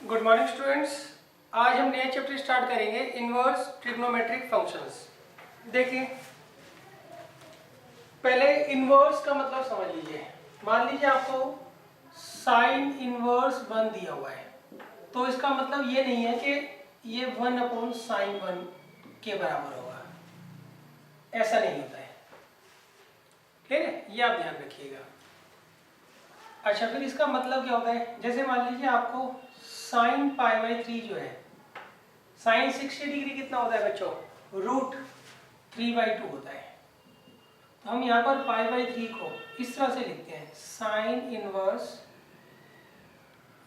Good morning students. आज हम नया चैप्टर स्टार्ट करेंगे, इनवर्स ट्रिग्नोमेट्रिक फंक्शंस। देखिए, पहले इनवर्स का मतलब समझ लीजिए। मान लीजिए आपको साइन इनवर्स 1 दिया हुआ है, तो इसका मतलब ये नहीं है कि ये 1/sin 1 के बराबर होगा, ऐसा नहीं होता है। ठीक है, ये आप ध्यान रखिएगा। अच्छा, फिर इसका मतलब क्या होता है? जैसे मान लीजिए आपको साइन π/3 जो है, साइन 60 डिग्री कितना होता है बच्चों? √3/2 होता है। तो हम यहाँ पर π/3 को इस तरह से लिखते हैं, साइन इनवर्स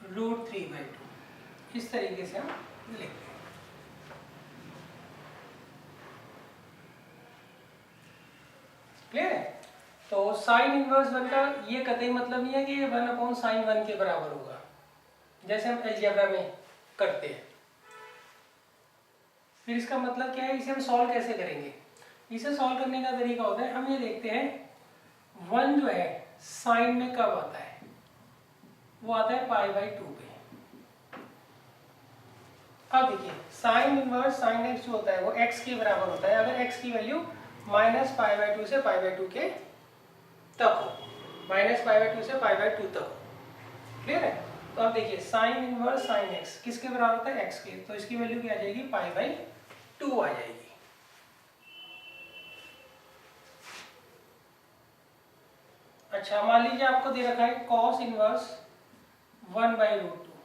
√3/2। इस तरीके से हम लिखते हैं। क्लियर है? तो साइन इनवर्स 1 का ये कतई मतलब नहीं है कि ये 1/sin 1 के बराबर होगा, जैसे हम अलजेब्रा में करते हैं। फिर इसका मतलब क्या है? इसे हम सॉल्व कैसे करेंगे? इसे सॉल्व करने का तरीका होता है, हम ये देखते हैं 1 जो है साइन में कब आता है? वो आता है π/2 पे। अब देखिए, साइन इनवर्स साइन x जो होता है वो x के बराबर होता है अगर x की वैल्यू -π/2 से π/2 के तक हो, -π/2 से π/2 तक हो। क्लियर है? तो अब देखिए, साइन इनवर्स साइन x किसके बराबर होता है? x के। तो इसकी वैल्यू क्या आ जाएगी? π/2 आ जाएगी। अच्छा, मान लीजिए आपको दे रखा है cos इनवर्स 1/√2।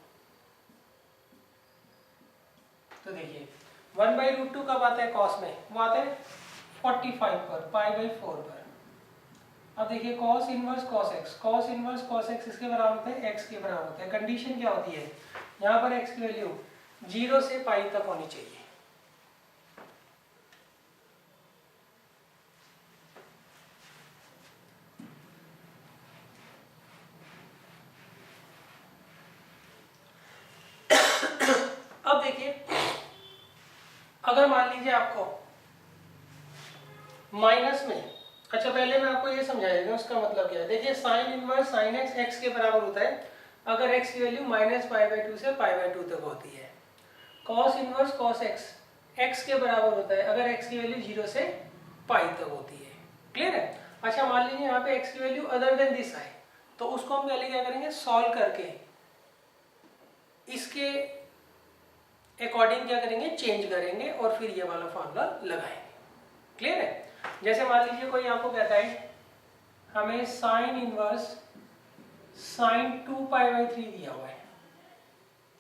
तो देखिए, 1/√2 कब आता है cos में? वो आता है 45 पर, π/4 पर। अब देखिए, cos inverse cos x, cos inverse cos x इसके बराबर होता है, x के बराबर होता है। कंडीशन क्या होती है? यहाँ पर x की वैल्यू 0 से π तक होनी चाहिए। अब देखिए, अगर मान लीजिए आपको माइनस में, अच्छा पहले मैं आपको ये समझा देता हूं उसका मतलब क्या है। देखिए, sign inverse sine x x के बराबर होता है अगर x की वैल्यू -π/2 से π/2 तक होती है। cos inverse cos x x के बराबर होता है अगर x की वैल्यू 0 से π तक होती है। क्लियर है? अच्छा, मान लीजिए यहाँ पे x की वैल्यू अदर देन दिस आए, तो उसको हम पहले क्या करेंगे? सॉल्व करके इसके अकॉर्डिंग क्या करेंगे? चेंज करेंगे और फिर ये वाला फॉर्मूला लगाएंगे। क्लियर है? जैसे मान लीजिए कोई आपको कहता है हमें साइन इनवर्स साइन 2π/3 दिया हुआ है।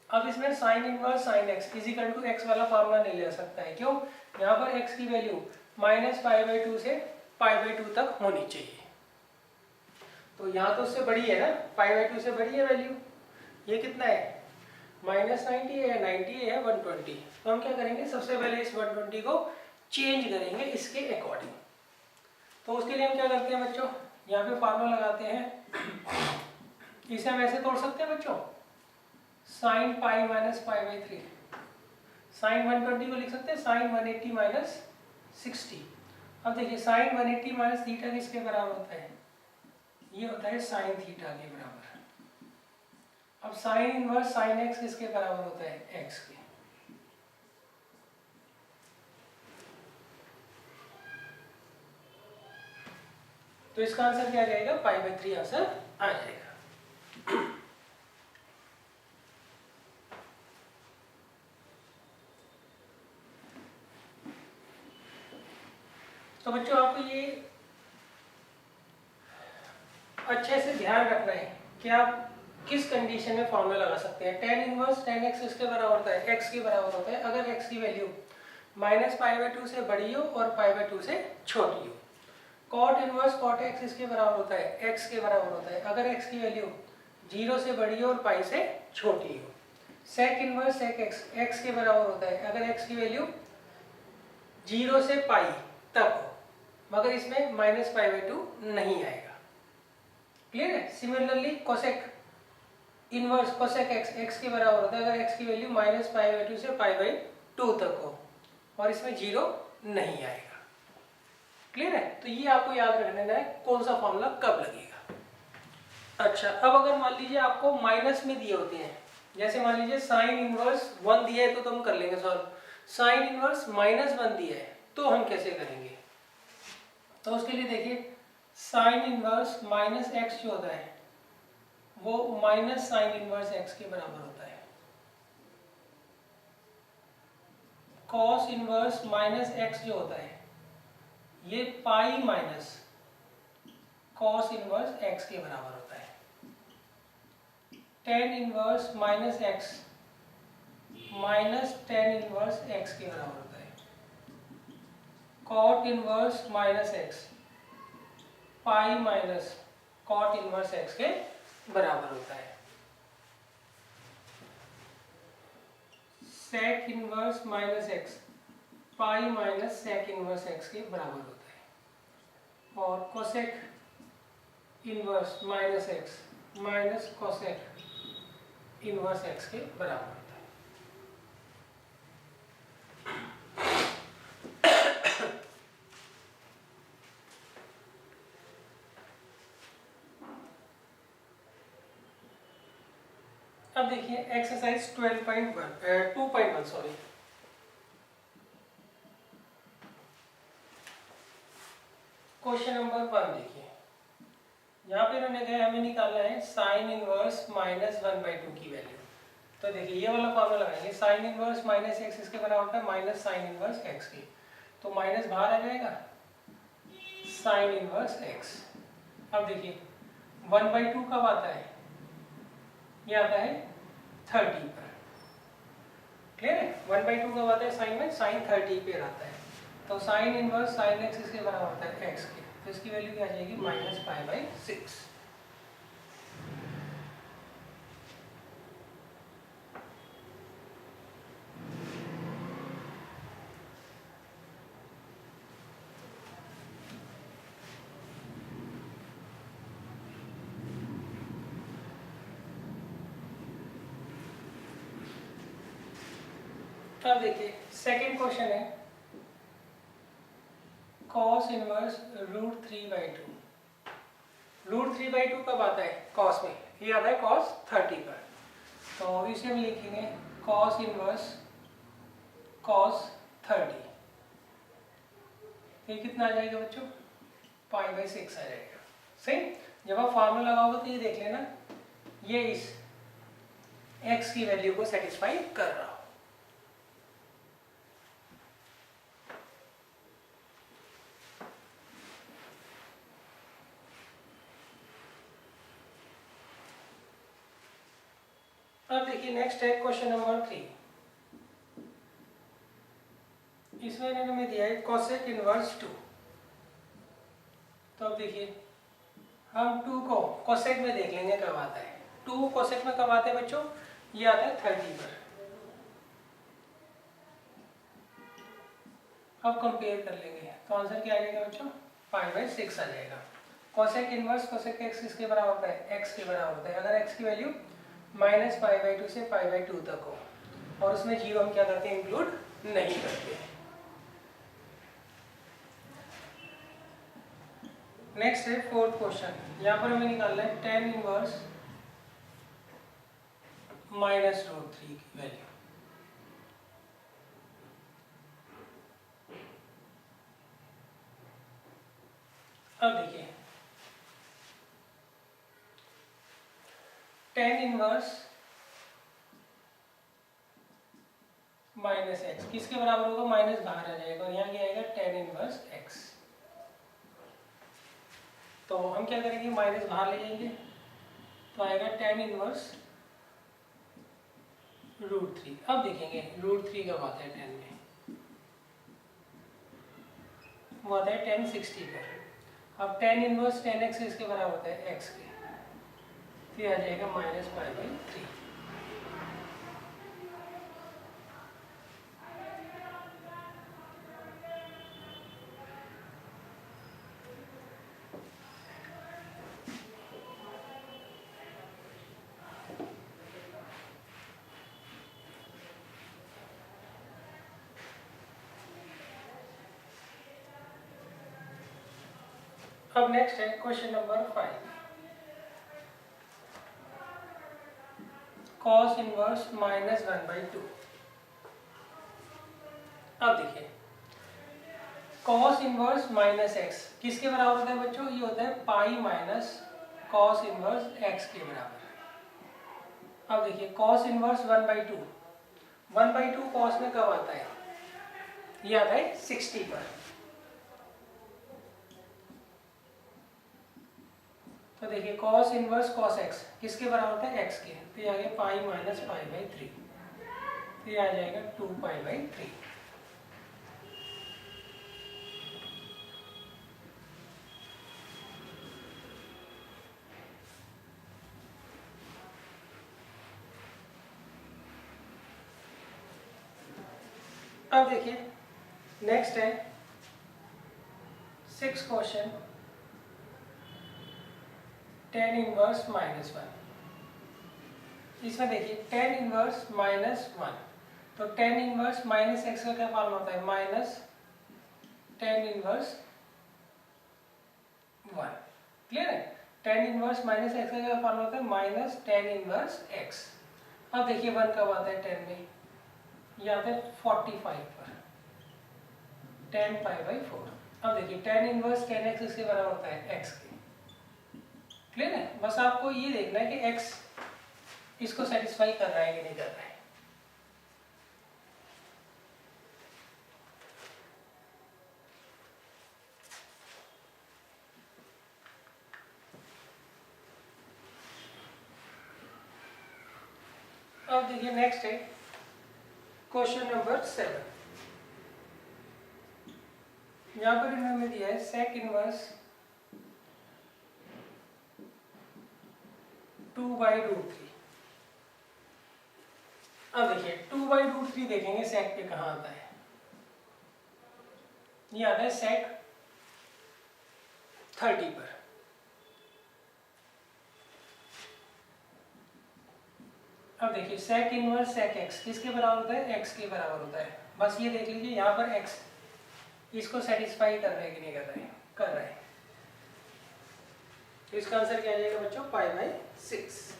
अब इसमें sine inverse sine x is equal to x वाला फार्मूला नहीं ले सकता है। क्यों? यहाँ पर x की वैल्यू -π/2 से π/2 तक होनी चाहिए। तो यहाँ तो उससे बड़ी है ना, π/2 से बड़ी है वैल्यू। ये कितना है? -90 है, 90 है, 120। तो हम क्या करेंगे? सबसे पहले इस 120 को चेंज करेंगे इसके अकॉर्डिंग। तो उसके लिए हम क्या करते हैं बच्चों? यहाँ पे फार्मूला लगाते हैं। इसे हम ऐसे तोड़ सकते हैं बच्चों, साइन π -π/3। साइन 120 को लिख सकते हैं साइन 180 -60। अब देखिए, साइन 180 थीटा किसके बराबर होता है? ये होता है साइन थीटा के बराबर। अब साइन इनवर्स साइन x किसके बराबर होता है? x के। तो इसका आंसर क्या आ जाएगा? π/3 आंसर आ जाएगा। तो बच्चों, आपको ये अच्छे से ध्यान रखना है कि आप किस कंडीशन में फॉर्मूला लगा सकते हैं। tan इनवर्स tan x किसके बराबर होता है? x के बराबर होता है अगर x की वैल्यू -π/2 से बड़ी हो और π/2 से छोटी हो। cot इनवर्स cot x इसके बराबर होता है, x के बराबर होता है अगर x की वैल्यू 0 से बड़ी हो और π से छोटी हो। sec inverse sec x x के बराबर होता है अगर x की वैल्यू 0 से π तक हो, मगर इसमें -π/2 नहीं आएगा। क्लियर है? Similarly cosec inverse cosec x x के बराबर होता है अगर x की वैल्यू -π/2 से π/2 तक हो और इसमें 0 नहीं आएगा। क्लियर है? तो ये आपको याद रखना है कौन सा फॉर्मूला कब लगेगा। अच्छा, अब अगर मान लीजिए आपको माइनस में दिए होते हैं जैसे मान लीजिए साइन इनवर्स 1 दिया है तो हम कर लेंगे सॉल्व। साइन इनवर्स -1 दिया है तो हम कैसे करेंगे? तो उसके लिए देखिए साइन इनवर्स -x जो होता है वो माइनस साइन इनवर्स x के बराबर होता है। कॉस इनवर्स -x जो होता है ये pi minus cos inverse x के बराबर होता है। Tan inverse -x minus tan inverse x के बराबर होता है। Cot inverse -x pi minus cot inverse x के बराबर होता है। Sec inverse -x pi minus sec inverse x के बराबर होता है। और cosec inverse -x minus cosec inverse x के बराबर होता है। अब देखिए एक्सरसाइज 2.1 सॉरी। क्वेश्चन नंबर 1 देखिए, यहाँ पे उन्होंने कहा हमें निकालना है साइन इनवर्स -1/2 की वैल्यू। तो देखिए ये वाला फॉर्मूला लगाएंगे, साइन इनवर्स -x इसके बराबर होता है माइनस साइन इनवर्स x की, तो माइनस बाहर आ जाएगा साइन इनवर्स x। अब देखिए 1/2 कब आता है? ये आता है 30 पर। क्लियर है? 1/2 कब आता है साइन में? साइन 30 पे आता है। तो साइन इनवर्स साइन x इसके बराबर होता है x के, तो इसकी वैल्यू क्या आ जाएगी -π/6। अब देखिए सेकंड क्वेश्चन है cos इनवर्स √3/2। √3/2 कब आता है cos में? ये आता है cos 30 पर। तो इसे हम लिखेंगे cos इनवर्स cos 30। ये कितना आ जाएगा बच्चों? π/6 आ जाएगा। सही। जब आप फार्मूला लगाओगे तो ये देख लेना ये इस x की वैल्यू को सेटिस्फाई कर रहा हो। अब देखिए नेक्स्ट है क्वेश्चन नंबर 3। इसमें इन्होंने हमें दिया है कोसेक इनवर्स 2। तो अब देखिए हम 2 को कोसेक में देख लेंगे कब आता है। 2 कोसेक में कब आता है बच्चों? ये आता है 30 पर। अब कंपेयर कर लेंगे तो आंसर क्या आ जाएगा बच्चों? π/6 आ जाएगा। कोसेक इनवर्स कोसेक x किसके बराबर होता है? x के बराबर होता है। अगर x की वैल्यू -π/2 से π/2 तक हो और उसमें जीरो हम क्या करते हैं? इंक्लूड नहीं करते हैं। नेक्स्ट है फोर्थ क्वेश्चन। यहाँ पर हमें निकालना है tan इनवर्स -√3 की वैल्यू। अब देखिए tan इनवर्स -x किसके बराबर होगा? माइनस बाहर आ जाएगा और यहाँ क्या आएगा? tan inverse x। तो हम क्या करेंगे? माइनस बाहर ले जाएंगे तो आएगा tan इनवर्स √3। अब देखेंगे √3 कब आता है tan में? वो आता है tan 60 पर। अब tan इनवर्स tan x इसके बराबर होता है x के, फिर आ जाएगा -π/3। अब नेक्स्ट है क्वेश्चन नंबर 5। Cos inverse -1/2। अब देखिए कॉस इनवर्स माइनस एक्स किसके बराबर होता है बच्चों? ये होता है pi minus cos inverse x के बराबर। अब देखिए कॉस इनवर्स 1/2, 1/2 कॉस में कब आता है? ये आता है 60 पर। तो देखिए कॉस इनवर्स कॉस एक्स किसके बराबर होता है? एक्स के। तो ये आ गया पाई माइनस पाई/3, तो ये आ जाएगा 2π/3। अब देखिए नेक्स्ट है 6 क्वेश्चन, tan इनवर्स -1। इसमें देखिए tan इनवर्स -1, तो tan इनवर्स माइनस एक्स का क्या फॉर्म होता है? Minus tan inverse 1। क्लियर है? tan इनवर्स माइनस एक्स का क्या फॉर्म होता है? Minus tan inverse x. अब देखिए 1 कब आता है 10 में? ये आता है 45 पर, tan π/4। अब देखिए tan इनवर्स tan x इसके बराबर होता है x के। क्लियर है? बस आपको ये देखना है कि x इसको सेटिस्फाई कर रहा है कि नहीं कर रहा है। अब देखिए नेक्स्ट है क्वेश्चन नंबर 7। यहाँ पर इन्होंने दिया है sec इनवर्स 2/√3। अब देखिए 2/√3 देखेंगे sec पे कहाँ आता है? ये आता है sec 30 पर। अब देखिए sec इनवर्स sec x किसके बराबर होता है? x के बराबर होता है। बस ये देख लीजिए यहाँ पर x इसको सेटिस्फाई कर रहा है कि नहीं कर रहा है? कर रहा है। तो इसका आंसर क्या आ जाएगा बच्चों? π/6।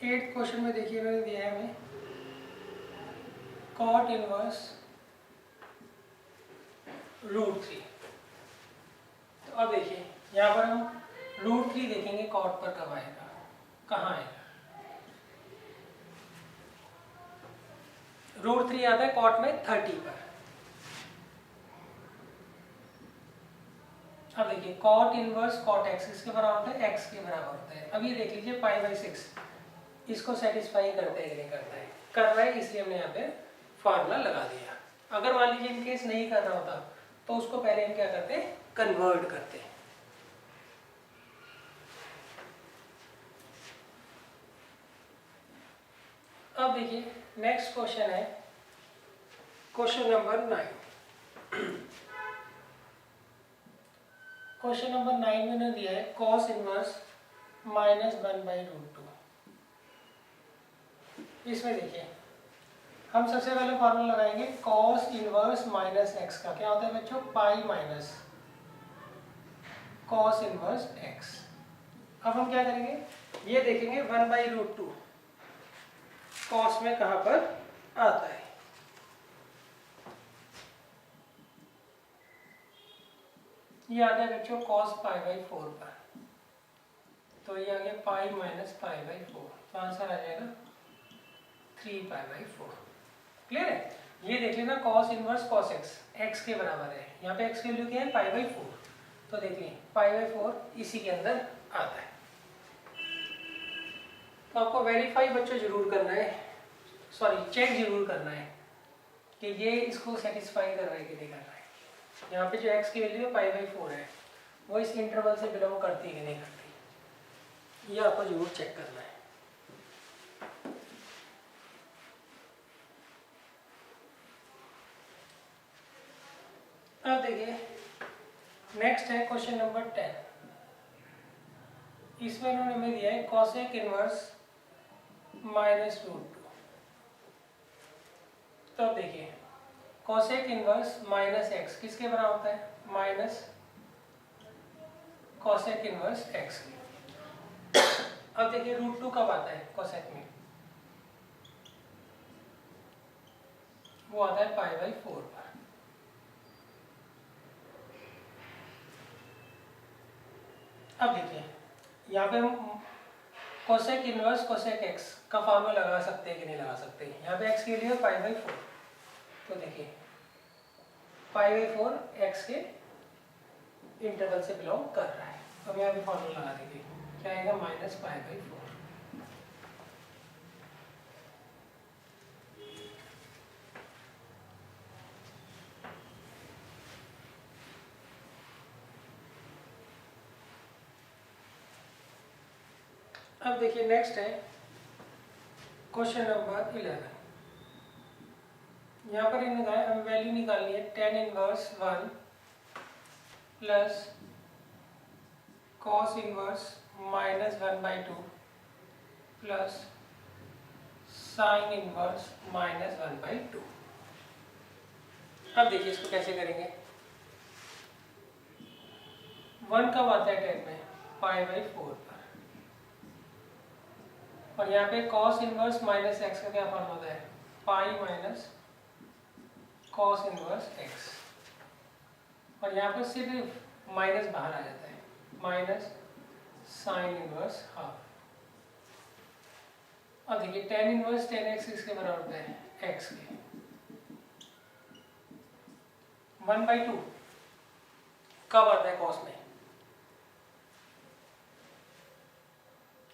8th क्वेश्चन में देखिए इन्होंने दिया है हमें cot इनवर्स √3। तो अब देखिए यहाँ पर हम √3 देखेंगे cot पर कब आएगा, कहाँ आएगा? √3 आता है cot में 30 पर। अब देखिए cot इनवर्स cot x किसके बराबर होता है? x के बराबर होता है। अब ये देख लीजिए π/6 इसको सेटिस्फाई करता है कि नहीं करता है? कर रहा है, इसलिए हमने यहाँ पे फार्मूला लगा दिया। अगर मान लीजिए इन केस नहीं कर रहा होता तो उसको पहले हम क्या करते? कन्वर्ट करते। अब देखिए नेक्स्ट क्वेश्चन है क्वेश्चन नंबर 9। क्वेश्चन नंबर 9 में ने दिया है cos इनवर्स -1/√2। इसमें देखिए हम सबसे पहले फॉर्मूला लगाएंगे cos इनवर्स माइनस एक्स का। क्या होता है बच्चों? पाई माइनस cos इनवर्स x। अब हम क्या करेंगे? ये देखेंगे 1/√2 cos में कहाँ पर आता है? ये आता है बच्चों cos π/4 पर। तो ये आ गया पाई माइनस π/4, तो आंसर आ जाएगा 3π/4। क्लियर है? ये देख लेना cos inverse cos x x के बराबर है। यहाँ पे x की वैल्यू क्या है? π/4। तो देखिए π/4 इसी के अंदर आता है। तो आपको वेरीफाई बच्चों जरूर करना है, सॉरी चेक जरूर करना है कि ये इसको सेटिस्फाई कर रहा है कि नहीं कर रहा है। यहाँ पे जो x की वैल्यू है π/4 है, वो इस इंटरवल से बिलोंग करती है कि नहीं करती, ये आपको जरूर चेक करना है। अब देखिए नेक्स्ट है क्वेश्चन नंबर 10। इसमें इन्होंने हमें दिया है cosec इनवर्स -√2। तो अब देखिए cosec इनवर्स -x किसके बराबर होता है? Minus cosec inverse x। अब देखिए √2 कब आता है कोसेक में, वो आता है π/4 पर। अब देखिए यहाँ पे हम कोसेक इनवर्स कोसेक एक्स का फॉर्मूला लगा सकते हैं कि नहीं लगा सकते। यहाँ पे एक्स के लिए π/4, तो देखिए π/4 एक्स के इंटरवल से बिलोंग कर रहा है। तो हम यहाँ पे फॉर्मूला लगा देंगे, क्या आएगा -π/4। अब देखिए नेक्स्ट है क्वेश्चन नंबर 11। यहाँ पर हमें वैल्यू निकालनी है tan inverse 1 plus cos inverse -1/2 plus sin inverse -1/2। अब देखिए इसको कैसे करेंगे। 1 कब आता है tan में, π/4 पर, और यहाँ पे cos इनवर्स माइनस एक्स का क्या फॉर्म होता है, pi minus cos inverse x, और यहाँ पर सिर्फ माइनस बाहर आ जाता है, माइनस साइन इनवर्स हाफ। और देखिए tan इनवर्स tan x किसके बराबर होता है, x के। 1/2 कब आता है cos में,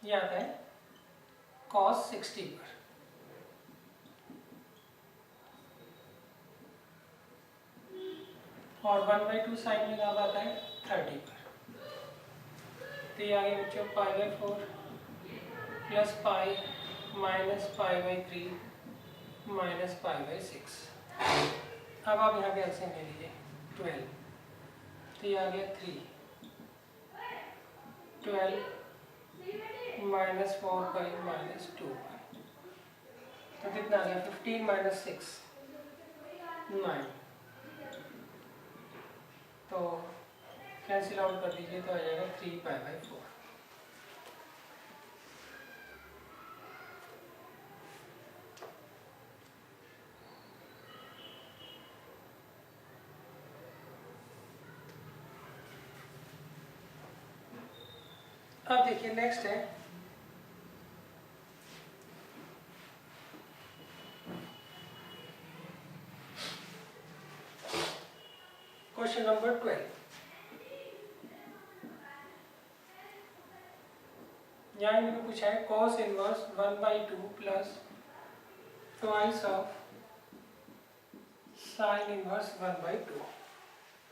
ये आता है cos 60 पर, और 1/2 साइन में कब आता है 30 पर। तो ये आगे बच्चों π/4 प्लस पाई माइनस π/3 माइनस π/6। अब आप यहाँ पे एलसीएम ले लीजिए 12, तो ये आ गया 3, 12 माइनस 4 माइनस 2, तो कितना आ गया 15 माइनस 6 9, तो कैंसिल आउट कर दीजिए तो आ जाएगा 3π/4। अब देखिए नेक्स्ट है क्वेश्चन नंबर 12। यहाँ इन्होंने पूछा है cos inverse 1/2 plus twice of sine inverse 1/2,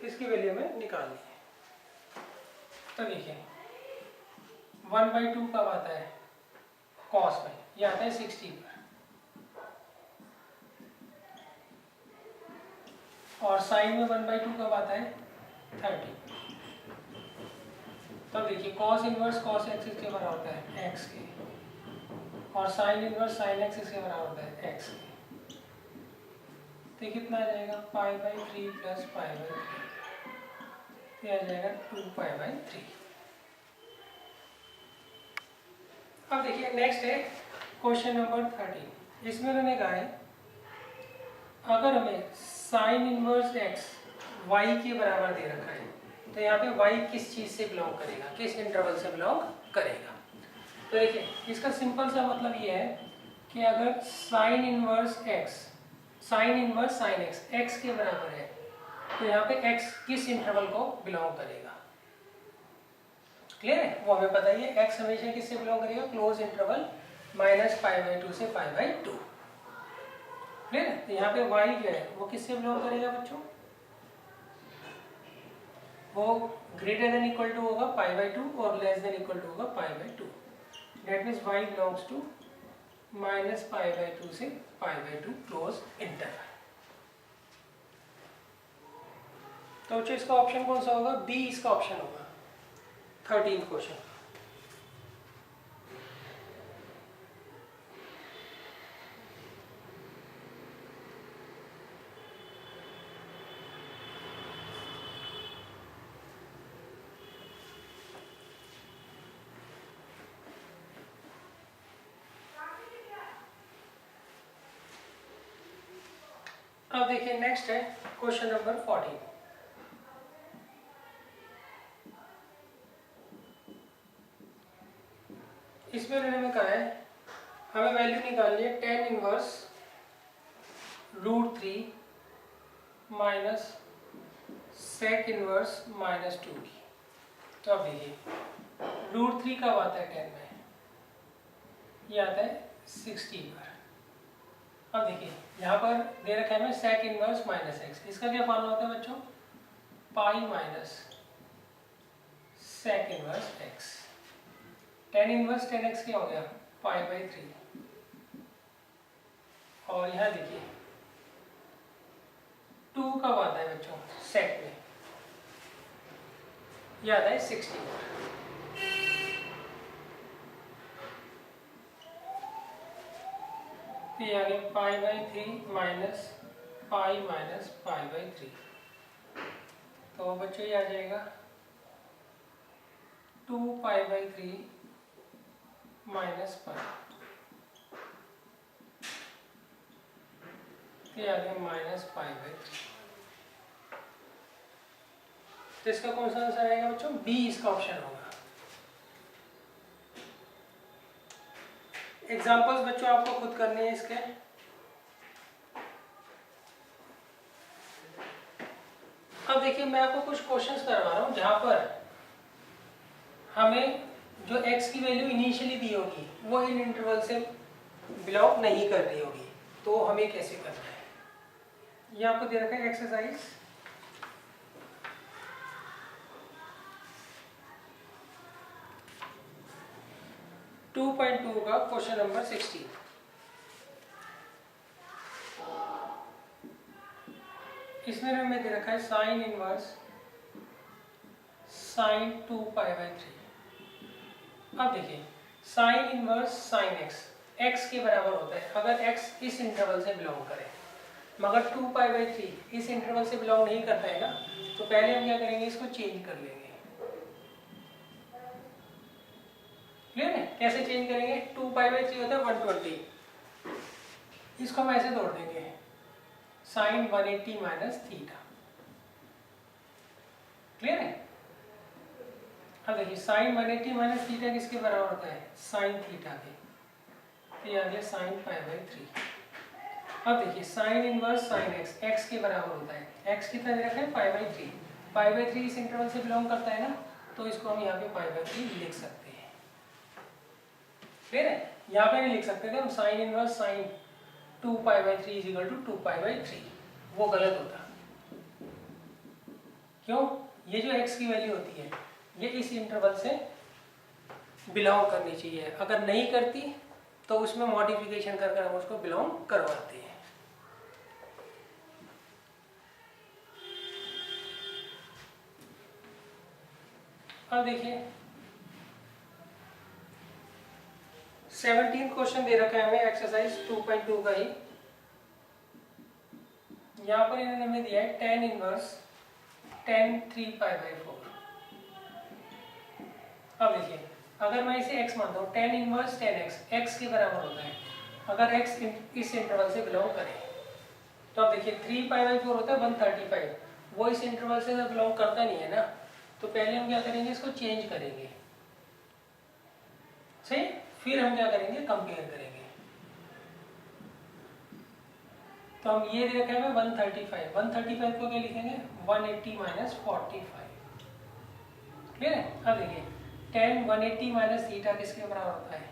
इसकी वैल्यू हमें निकालनी है। तो देखिए 1/2 कब आता है cos में, ये आता है 60 पर, और साइन में 1/2 कब आता है 30। तब देखिए cos इनवर्स cos x इसके बराबर होता है x के, और साइन इनवर्स साइन x इसके बराबर होता है x के। तो कितना आ जाएगा π/3 प्लस π/3, ये आ जाएगा 2π/3। अब देखिए नेक्स्ट है क्वेश्चन नंबर 13। इसमें उन्होंने कहा है अगर हमें साइन इनवर्स x y के बराबर दे रखा है, तो यहाँ पे y किस चीज से बिलोंग करेगा, किस इंटरवल से बिलोंग करेगा। तो देखिए इसका सिंपल सा मतलब ये है कि अगर sine inverse x sign inverse sine x के बराबर है, तो यहाँ पे x किस इंटरवल को बिलोंग करेगा। क्लियर है, वो हमें पता ही है, x हमेशा किससे बिलोंग करेगा, क्लोज इंटरवल -π/2 से π/2। क्लियर है, तो यहाँ पे y जो है वो किससे बिलोंग करेगा बच्चों, वो ग्रेटर देन इक्वल टू होगा π/2 और लेस देन इक्वल टू होगा π/2। That means y belongs to -π/2 से π/2 क्लोज इंटरवल। तो इसका ऑप्शन कौन सा होगा, बी इसका ऑप्शन होगा 13 क्वेश्चन। अब देखिए नेक्स्ट है क्वेश्चन नंबर 14। इसमें उन्होंने हमें कहा है हमें वैल्यू निकालनी है tan inverse √3 minus sec inverse -2 की। तो अब देखिए √3 कब आता है 10 में, ये आता है 60 पर। अब देखिए यहाँ पर दे रखा है हमें sec इनवर्स -x, इसका क्या फॉर्मूला होता है बच्चों, pi minus sec inverse x। tan inverse 10x क्या हो गया, π/3। और यहाँ देखिए 2 कब आता है बच्चों sec में, यह आता है 60 पर। तो ये आ गया π/3 माइनस पाई माइनस π/3। तो बच्चों ये आ जाएगा 2π/3 माइनस पाई, ये आ गया -π/3। तो इसका कौन सा आंसर आएगा बच्चों, बी इसका ऑप्शन होगा। एग्जांपल्स बच्चों आपको खुद करने हैं इसके। अब देखिए मैं आपको कुछ क्वेश्चंस करवा रहा हूं जहां पर हमें जो x की वैल्यू इनिशियली दी होगी वो इन इंटरवल से बिलोंग नहीं कर रही होगी, तो हमें कैसे करना है। ये आपको दे रखा है एक्सरसाइज 2.2 का क्वेश्चन नंबर 16। इसमें हमें दे रखा है साइन इनवर्स साइन 2π/3। अब देखिए साइन इनवर्स साइन x के बराबर होता है अगर x इस इंटरवल से बिलोंग करे, मगर 2π/3 इस इंटरवल से बिलोंग नहीं करता है ना, तो पहले हम क्या करेंगे, इसको चेंज कर लेंगे। क्लियर है, कैसे चेंज करेंगे, 2π/3 होता है 120, इसको हम ऐसे तोड़ देंगे साइन 180 माइनस थीटा। क्लियर है। अब देखिए साइन 180 माइनस थीटा किसके बराबर होता है, साइन थीटा के। तो ये आ गया साइन π/3। अब देखिए साइन इनवर्स साइन x के बराबर होता है, x कितना दे रखा है π/3, π/3 इस इंटरवल से बिलोंग करता है ना, तो इसको हम यहाँ पे π/3 लिख सकते हैं। क्लियर है, यहाँ पे नहीं लिख सकते थे हम साइन इनवर्स साइन 2π/3 = 2π/3, वो गलत होता। क्यों, ये जो x की वैल्यू होती है ये इस इंटरवल से बिलोंग करनी चाहिए, अगर नहीं करती तो उसमें मॉडिफिकेशन कर हम उसको बिलोंग करवाते हैं। अब देखिए 17 क्वेश्चन दे रखा है हमें एक्सरसाइज 2.2 का ही। यहाँ पर इन्होंने हमें दिया है tan इनवर्स tan 3π/4। अब देखिए अगर मैं इसे x मानता हूँ, tan इनवर्स tan x के बराबर होता है अगर x इस इंटरवल से बिलोंग करे। तो अब देखिए 3π/4 होता है 135, वो इस इंटरवल से बिलोंग करता नहीं है ना, तो पहले हम क्या करेंगे, इसको चेंज करेंगे। सही, फिर हम क्या करेंगे, कंपेयर करेंगे। तो हम ये दे रखा है 135, 135 को क्या लिखेंगे, 180 माइनस 45। क्लियर है। अब देखिए tan 180 माइनस थीटा किसके बराबर होता है,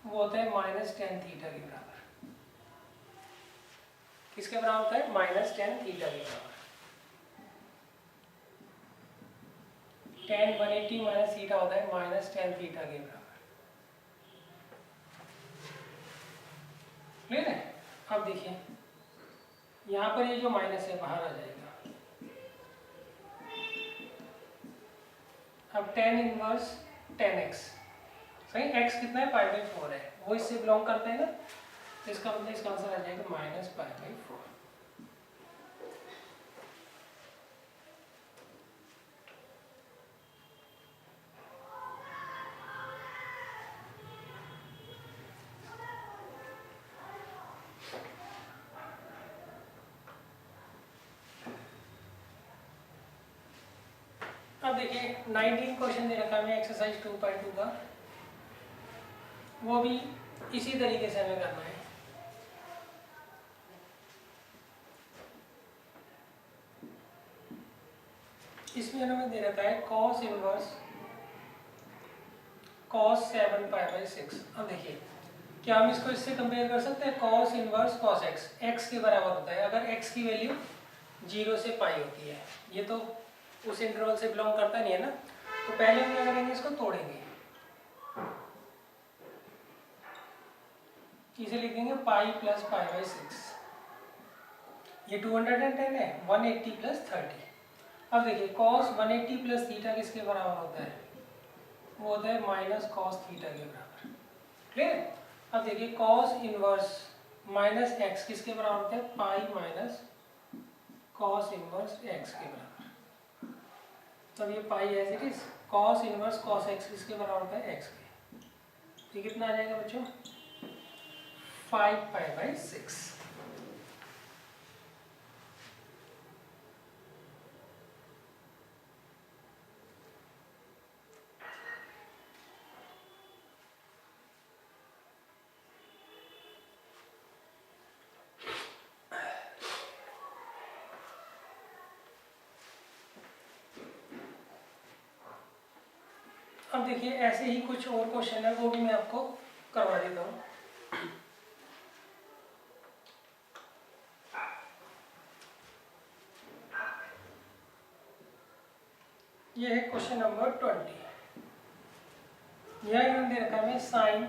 वो होता है -tan थीटा के बराबर। किसके बराबर होता है, -tan थीटा के बराबर। tan 180 माइनस थीटा होता है -tan थीटा के बराबर। क्लियर है। अब देखिए यहाँ पर ये जो माइनस है बाहर आ जाएगा। अब tan इनवर्स tan x, सही, x कितना है π/4 है, वो इससे बिलोंग करते हैं ना, तो इसका मतलब इसका आंसर आ जाएगा -π/4। देखिए 19 क्वेश्चन दे रखा है हमें एक्सरसाइज 2.2 का, वो भी इसी तरीके से हमें करना है। इसमें हमें दे रखा है cos इनवर्स cos 7π/6। अब देखिए क्या हम इसको इससे कंपेयर कर सकते हैं, cos inverse cos x x के बराबर होता है अगर x की वैल्यू 0 से पाई होती है। ये तो उस इंटरवल से बिलोंग करता नहीं है ना, तो पहले हम क्या करेंगे, इसको तोड़ेंगे, इसे लिख देंगे पाई प्लस π/6। ये 210 है, 180 प्लस 30। अब देखिए cos 180 प्लस थीटा किसके बराबर होता है, वो होता है माइनस cos थीटा के बराबर। क्लियर है। अब देखिए cos इनवर्स माइनस x किसके बराबर होता है, pi minus cos inverse x के बराबर। तो ये pi as it is, cos inverse cos x किसके बराबर होता है, x के। ये कितना आ जाएगा बच्चों, 5π/6। अब देखिए ऐसे ही कुछ और क्वेश्चन है, वो भी मैं आपको करवा देता हूँ। ये है क्वेश्चन नंबर 20। यह इन्होंने दे रखा है साइन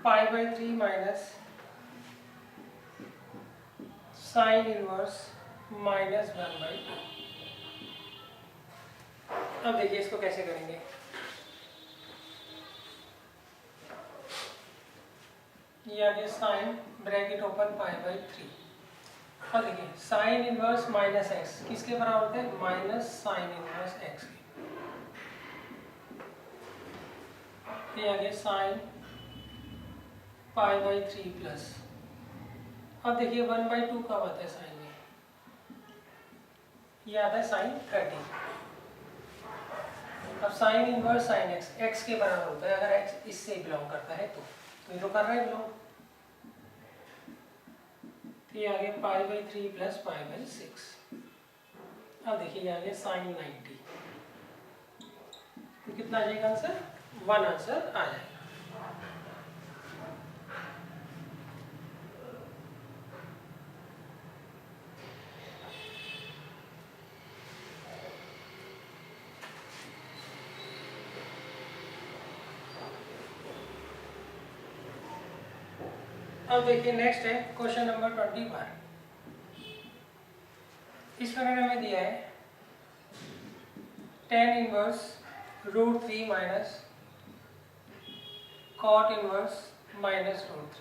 π/3 माइनस साइन इनवर्स -1/2। अब देखिए इसको कैसे करेंगे। ये आ गया साइन ब्रैकेट ओपन π/3। अब देखिए साइन इनवर्स माइनस एक्स किसके बराबर होता है, माइनस साइन इनवर्स एक्स के। ये आ गया साइन π/3 प्लस, अब देखिए 1/2 कब आता है साइन में, ये आता है साइन 30। अब sign inverse sine x x के बराबर होता है अगर एक्स इससे बिलोंग करता है तो ये तो कर रहा है बिलोंग। तो ये आ गया π/3 प्लस π/6। अब देखिए ये आ गया साइन 90। तो कितना आ जाएगा आंसर, 1 आंसर आ जाएगा। अब देखिए नेक्स्ट है क्वेश्चन नंबर 21। इसमें हमें दिया है tan inverse √3 minus cot inverse -√3।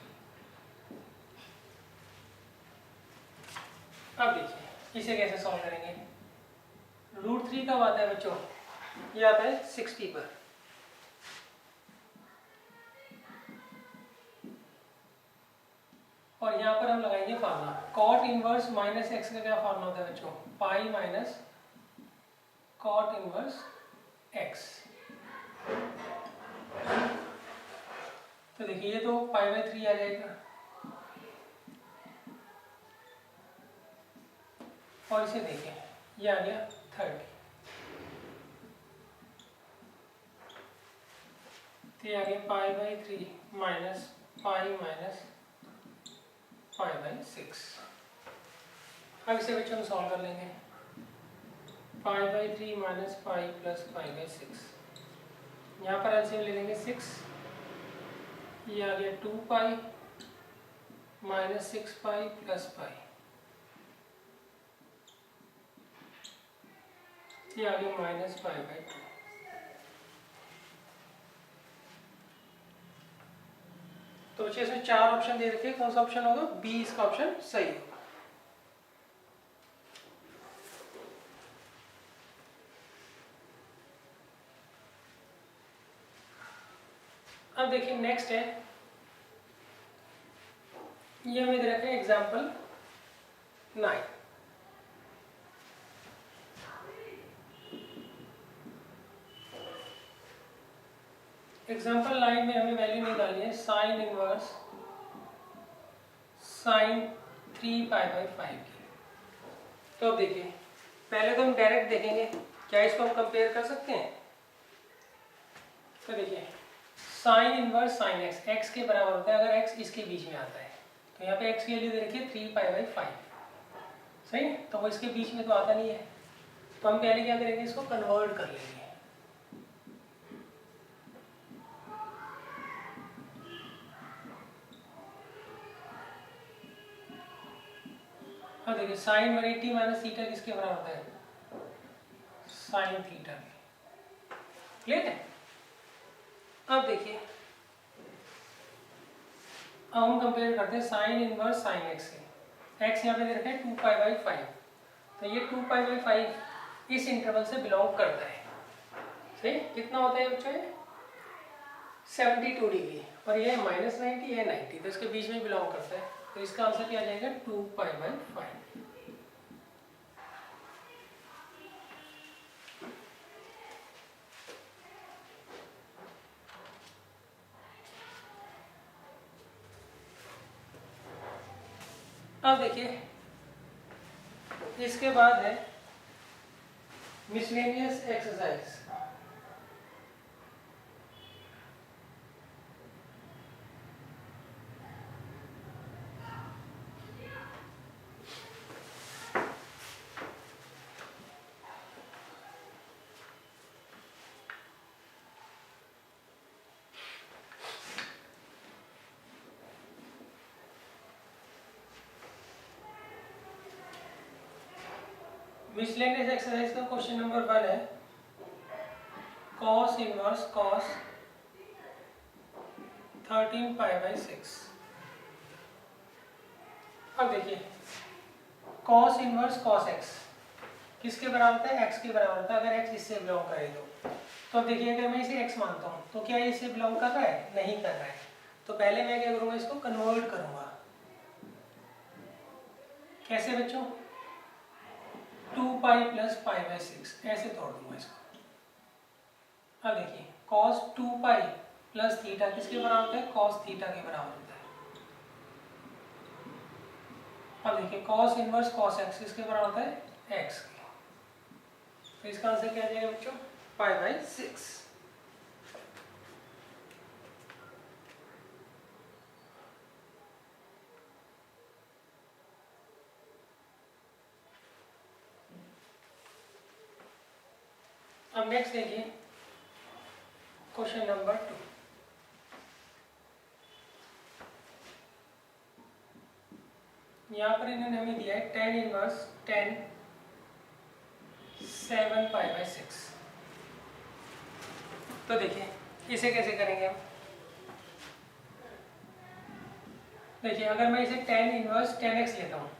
अब देखिए इसे कैसे सॉल्व करेंगे। √3 कब आता है बच्चों, ये आता है 60 पर। और यहाँ पर हम लगाएंगे formula cot inverse minus x का क्या फार्मूला होता है बच्चों, pi minus cot inverse x. तो देखिए ये तो π/3 आ जाएगा और इसे देखिए ये आ गया 30। तो ये आ गया π/3 माइनस पाई माइनस π/6। अब इसे बच्चों हम सॉल्व कर लेंगे, π/3 माइनस पाई प्लस π/6। यहाँ पर एलसीएम ले लेंगे 6, ये आ गया 2 pi minus 6 pi plus pi, ये आ गया माइनस π/2। तो बच्चे इसमें 4 ऑप्शन दे रखे, कौन सा ऑप्शन होगा, बी इसका ऑप्शन सही होगा। अब देखिए नेक्स्ट है, ये हमें दे रखे एग्जाम्पल 9। एग्जाम्पल 9 में हमें वैल्यू निकालनी है साइन इनवर्स साइन 3π/5 की। तो अब देखिए, पहले तो हम डायरेक्ट देखेंगे, क्या इसको हम कंपेयर कर सकते हैं? तो देखिए, sign inverse sine x, x के बराबर होता है अगर एक्स इसके बीच में आता है। तो यहाँ पे एक्स की वैल्यू दे रखी है 3π/5, सही। तो वो इसके बीच में तो आता नहीं है, तो हम पहले क्या करेंगे, इसको कन्वर्ट कर लेंगे। हाँ देखिए, साइन 180 माइनस थीटा किसके बराबर होता है? Sine theta. क्लियर है? अब देखिए, अब हम कंपेयर करते हैं साइन इनवर्स साइन एक्स से। एक्स यहाँ पे दे रखा है 2π/5, तो ये 2π/5 इस इंटरवल से बिलोंग करता है, सही। कितना होता है बच्चों? 72 डिग्री, और ये -90, ये 90, तो इसके बीच में बिलोंग करता है। तो इसका आंसर क्या आ जाएगा? 2π/5। अब देखिए, इसके बाद है मिसलेनियस एक्सरसाइज। मिसलेनियस एक्सरसाइज का क्वेश्चन नंबर 1 है cos इनवर्स cos 13π/6। अब देखिए, cos इनवर्स cos x किसके बराबर होता है? x के बराबर होता है अगर x इससे बिलोंग करे तो। अब देखिए, अगर मैं इसे x मानता हूँ तो क्या ये इससे बिलोंग कर रहा है? नहीं कर रहा है। तो पहले मैं क्या करूँगा, इसको कन्वर्ट करूँगा। कैसे बच्चों? 2π + π/6 ऐसे तोड़ दूंगा इसको। अब देखिए, cos 2π + थीटा किसके बराबर होता है? cos थीटा के बराबर होता है। अब देखिए, cos इनवर्स cos x किसके बराबर होता है? x के। तो इसका आंसर क्या आ जाएगा बच्चों? π/6। अब नेक्स्ट देखिए, क्वेश्चन नंबर 2। यहाँ पर इन्होंने हमें दिया है tan इनवर्स tan 7π/6। तो देखिए, इसे कैसे करेंगे हम? देखिए, अगर मैं इसे tan इनवर्स tan x लेता हूँ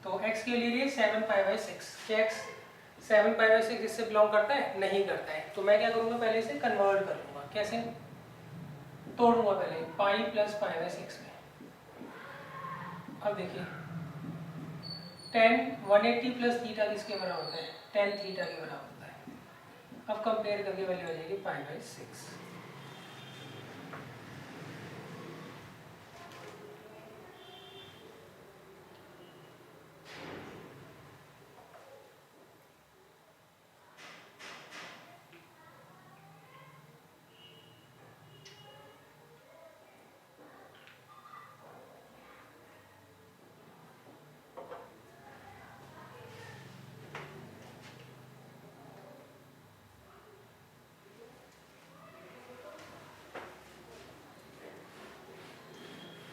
तो x के लिए 7π/6। क्या x 7π/6 इससे बिलोंग करता है? नहीं करता है। तो मैं क्या करूँगा, पहले इसे कन्वर्ट कर लूँगा। कैसे? तोड़ूंगा पहले पाई + π/6 में। अब देखिए, tan 180 + थीटा किसके बराबर होता है? tan थीटा के बराबर होता है। अब कंपेयर करके वैल्यू आ जाएगी π/6।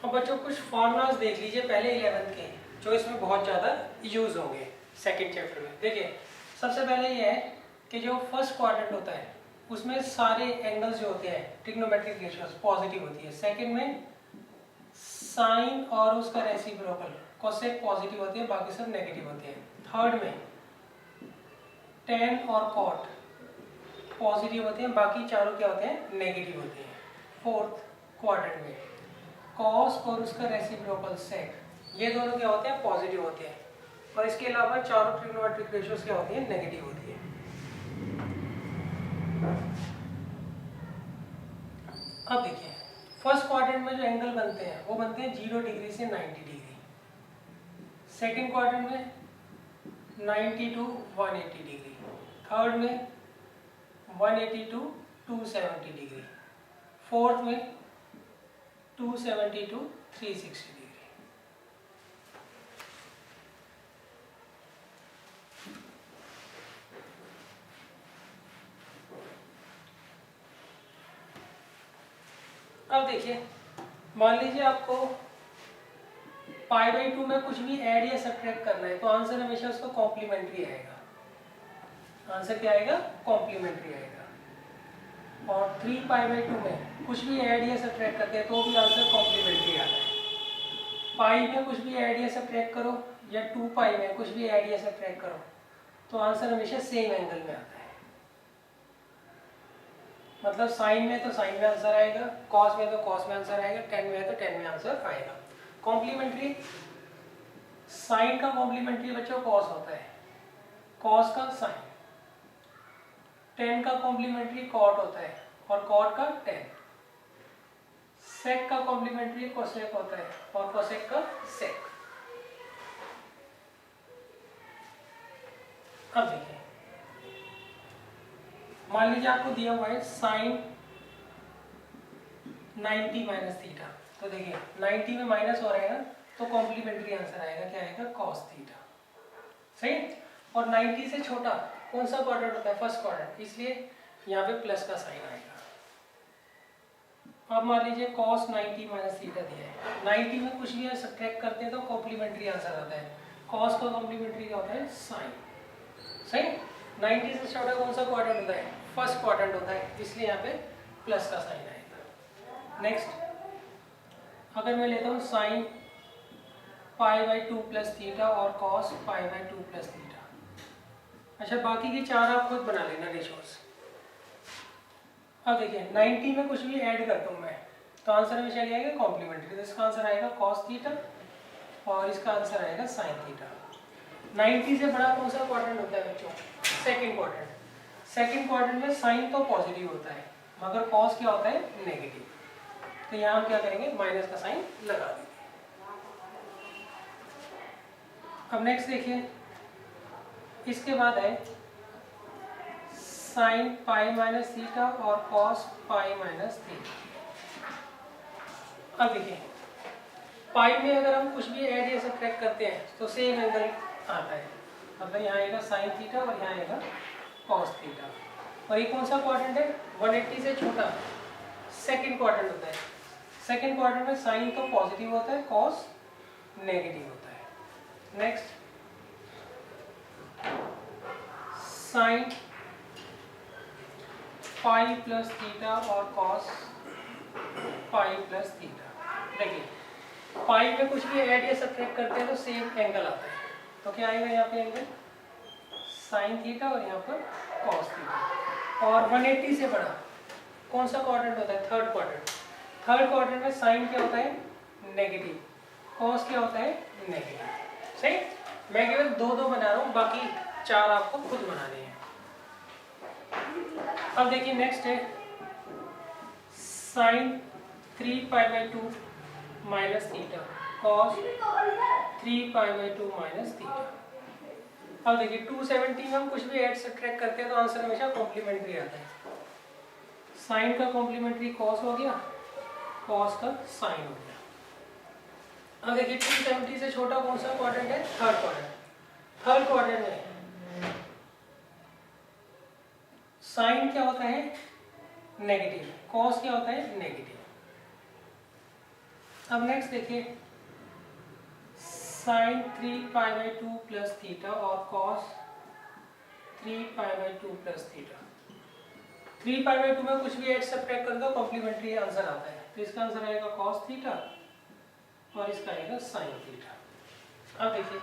अब बच्चों, कुछ फॉर्मूलाज देख लीजिए पहले 11th के, जो इसमें बहुत ज़्यादा यूज होंगे सेकंड चैप्टर में। देखिए, सबसे पहले ये है कि जो फर्स्ट क्वाड्रेंट होता है उसमें सारे एंगल्स जो होते हैं ट्रिग्नोमेट्रिक रेशियोज पॉजिटिव होती है। सेकंड में साइन और उसका रेसिप्रोकल कोसेक पॉजिटिव होती है, बाकी सब नेगेटिव होते हैं। थर्ड में टेन और कॉट पॉजिटिव होते हैं, बाकी चारों क्या होते हैं? नेगेटिव होते हैं। फोर्थ क्वाड्रेंट में कॉस और उसका रेसिप्रोकल सेक, ये दोनों क्या होते हैं? पॉजिटिव होते हैं। और इसके अलावा चारों ट्रिग्नोमेट्रिक रेशियोज क्या होती हैं? नेगेटिव होती है। अब देखिए फर्स्ट क्वाड्रेंट में जो एंगल बनते हैं वो बनते हैं 0 डिग्री से 90 डिग्री, सेकंड क्वाड्रेंट में 90 टू 180 डिग्री, थर्ड में 180 टू 270 डिग्री, फोर्थ में 270 टू 360 डिग्री। अब देखिए मान लीजिए आपको π/2 में कुछ भी ऐड या सब्ट्रैक्ट करना है तो आंसर हमेशा उसका कॉम्प्लीमेंट्री आएगा। आंसर क्या आएगा? कॉम्प्लीमेंट्री आएगा। और 3π/2 में कुछ भी ऐड या सब्ट्रैक्ट करते हैं तो भी आंसर कॉम्प्लीमेंट्री आता है। पाई में कुछ भी ऐड या सब्ट्रैक्ट करो या 2π में कुछ भी ऐड या सब्ट्रैक्ट करो तो आंसर हमेशा सेम एंगल में आता है। मतलब साइन में तो साइन में आंसर आएगा, कॉस में तो कॉस में आंसर आएगा, टेन में तो टेन में आंसर आएगा। कॉम्प्लीमेंट्री, साइन का कॉम्प्लीमेंट्री बच्चों कॉस होता है, कॉस का साइन, टेन का कॉम्प्लीमेंट्री कॉट होता है और कॉट का टेन, सेक का कॉम्प्लीमेंट्री कोसेक होता है और कोसेक का सेक। अब देखिए मान लीजिए आपको दिया हुआ है साइन 90 माइनस थीटा, तो देखिए 90 में माइनस हो रहा है ना तो कॉम्प्लीमेंट्री आंसर आएगा, क्या आएगा? Cos theta. सही। और 90 से छोटा कौन सा क्वाड्रेंट होता है? फर्स्ट क्वाड्रेंट, इसलिए यहाँ पे प्लस का साइन आएगा। अब मान लीजिए cos 90 माइनस थीटा दिया है, 90 में कुछ भी सब्ट्रैक्ट करते हैं तो कॉम्प्लीमेंट्री आंसर आता है। cos का कॉम्प्लीमेंट्री क्या होता है? साइन। सही। 90 से छोटा कौन सा क्वाड्रेंट होता है? फर्स्ट क्वाड्रेंट होता है, इसलिए यहाँ पे प्लस का साइन आएगा। नेक्स्ट अगर मैं लेता हूँ साइन π/2 प्लस थीटा और cos π/2 प्लस थीटा। अच्छा बाकी की चार आप खुद बना लेना रेशोस। अब देखिए 90 में कुछ भी ऐड करता हूँ मैं तो आंसर हमेशा क्या आएगा? कॉम्प्लीमेंट्री। तो इसका आंसर आएगा cos थीटा और इसका आंसर आएगा sin थीटा। 90 से बड़ा कौन सा क्वाड्रेंट होता है बच्चों? Second quadrant. सेकंड क्वाड्रेंट में साइन तो पॉजिटिव होता है मगर cos क्या होता है? नेगेटिव। तो यहाँ हम क्या करेंगे? माइनस का साइन लगा देंगे। अब नेक्स्ट देखिए इसके बाद है साइन पाई माइनस थीटा और कॉस पाई माइनस थीटा। अब देखिए पाई में अगर हम कुछ भी ऐड या सब्ट्रैक्ट करते हैं तो सेम एंगल आता है, मतलब यहाँ आएगा साइन थीटा और यहाँ आएगा कॉस थीटा। और ये कौन सा क्वाड्रेंट है? 180 से छोटा सेकंड क्वाड्रेंट होता है। सेकंड क्वाड्रेंट में साइन तो पॉजिटिव होता है, कॉस नेगेटिव होता है। Next sine pi plus theta और कॉस पाई प्लस थीटा। देखिए पाई में कुछ भी ऐड या सब्ट्रैक्ट करते हैं तो सेम एंगल आता है, तो क्या आएगा यहाँ पे एंगल? साइन थीटा और यहाँ पर कॉस थीटा। और 180 से बड़ा कौन सा क्वाड्रेंट होता है? Third quadrant. थर्ड क्वाड्रेंट में साइन क्या होता है? नेगेटिव। कॉस क्या होता है? नेगेटिव। सही। मैं केवल दो बना रहा हूँ, बाकी चार आपको खुद बनाने हैं। अब देखिए नेक्स्ट है sine 3π/2 minus theta cos 3π/2 minus theta. अब देखिए 270 में हम कुछ भी ऐड सब्ट्रैक्ट करते हैं तो आंसर हमेशा कॉम्प्लीमेंट्री आता है। साइन का कॉम्प्लीमेंट्री कॉस हो गया, कॉस का साइन हो गया। अब देखिए 270 से छोटा कौन सा क्वाड्रेंट है? Third quadrant. थर्ड क्वाड्रेंट में साइन क्या होता है? नेगेटिव। कॉस क्या होता है? नेगेटिव। अब नेक्स्ट देखिए साइन 3π/2 प्लस थीटा और कॉस 3π/2 प्लस थीटा। 3π/2 में कुछ भी ऐड सब्ट्रैक्ट कर दो कॉम्प्लीमेंट्री आंसर आता है, तो इसका आंसर आएगा कॉस थीटा और इसका आएगा साइन थीटा। अब देखिए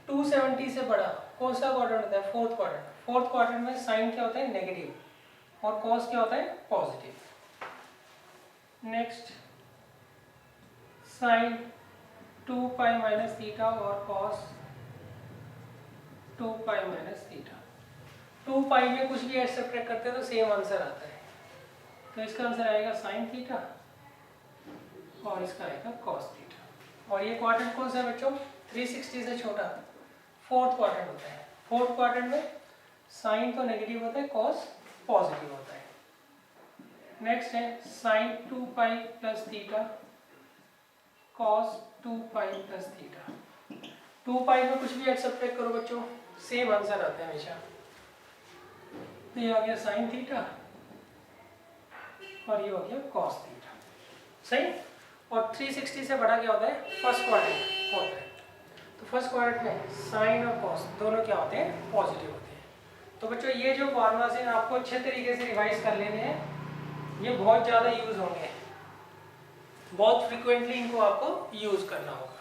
270 से बड़ा कौन सा क्वाड्रेंट होता है? Fourth quadrant. फोर्थ क्वाड्रेंट में साइन क्या होता है? नेगेटिव और कॉस क्या होता है? Positive. Next sine 2π minus theta और कॉस 2π माइनस थीटा। 2π पाई में कुछ भी ऐड सब्ट्रैक्ट करते हैं तो सेम आंसर आता है। तो इसका आंसर आएगा साइन थीटा और इसका आएगा कॉस थीटा। और ये क्वाड्रेंट कौन सा है बच्चों? 360 से छोटा फोर्थ क्वाड्रेंट होता है। फोर्थ क्वाड्रेंट में साइन तो नेगेटिव होता है, कॉस पॉजिटिव होता है। नेक्स्ट है sine 2 pi plus theta cos 2 pi plus theta. 2 pi में कुछ भी ऐड सब्ट्रैक्ट करो बच्चों, सेम आंसर आता है हमेशा। तो ये आ गया साइन थीटा और ये हो गया कॉस थीटा, सही। और 360 से बड़ा क्या होता है? फर्स्ट क्वाड्रेंट होता है। तो फर्स्ट क्वाड्रेंट में साइन और कॉस दोनों क्या होते हैं? पॉजिटिव होते हैं। तो बच्चों ये जो फॉर्मूलाज हैं आपको अच्छे तरीके से रिवाइज कर लेने हैं, ये बहुत ज़्यादा यूज होंगे, बहुत फ्रिक्वेंटली इनको आपको यूज करना होगा।